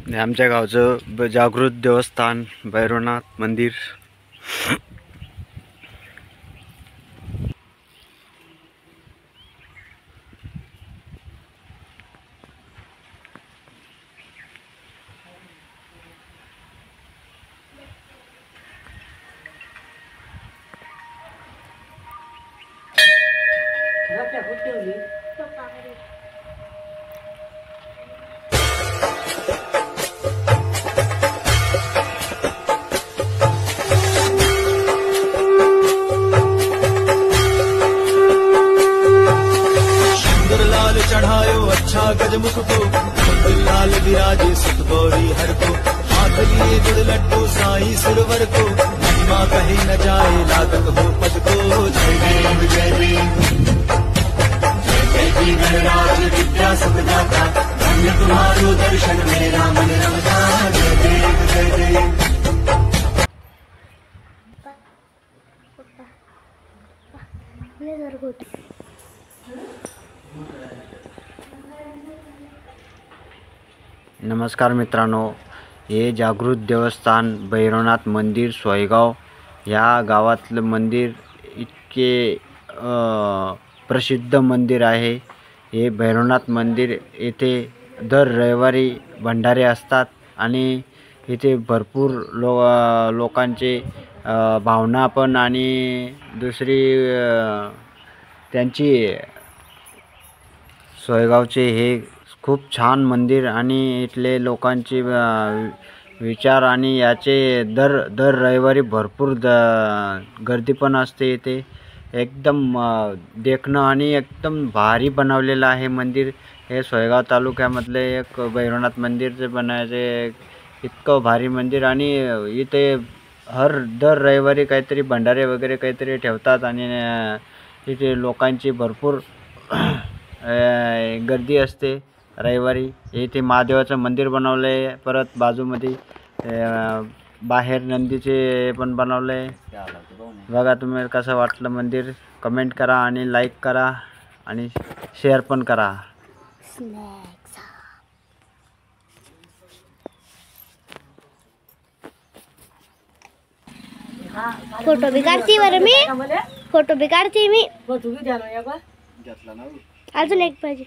आमच्या गावचं जागृत देवस्थान भैरवनाथ मंदिर। चढ़ायो अच्छा गजमुख को, लाल विराजे सुत गौरी हर को, हाथ लिए गुड़ लड्डू साई सुरवर को, महिमा कही न जाए लागत हो पद को। जय देव जय देव जय जय गणराज विद्या सुखदाता, धन्य तुम्हारो दर्शन मेरा मन रमता। जय देव जय देव। नमस्कार मित्रांनो, हे जागृत देवस्थान भैरवनाथ मंदिर सोयगाव या गावातलं मंदिर इतके प्रसिद्ध मंदिर आहे। हे भैरवनाथ मंदिर येथे दर रविवारी भंडारे असतात आणि इथे भरपूर लोकांचे भावना पण आणि दुसरी त्यांची सोयगावचे हे खूप छान मंदिर आणि इथले लोकांचे विचार आणि याचे दर रविवारी भरपूर गर्दी पण असते। इथे एकदम देखणं आणि एकदम भारी बनवलेलं आहे मंदिर। हे सोयगाव तालुक्यामधले एक भैरवनाथ मंदिरचे बनायचे इतकं भारी मंदिर आणि इथे दर रविवारी काहीतरी भंडारे वगैरे काहीतरी ठेवतात आणि इथे लोकांची भरपूर गर्दी असते रविवारी। इथे महादेवाचं मंदिर बनवलं आहे, परत बाजूमध्ये बाहेर नंदीचे पण बनवलं आहे। बघा तुम्ही कसं वाटलं मंदिर, कमेंट करा आणि लाईक करा आणि शेअर पण करा। फोटो भी काढते बरं मी, फोटो भी काढते मी। अजून एक पाहिजे।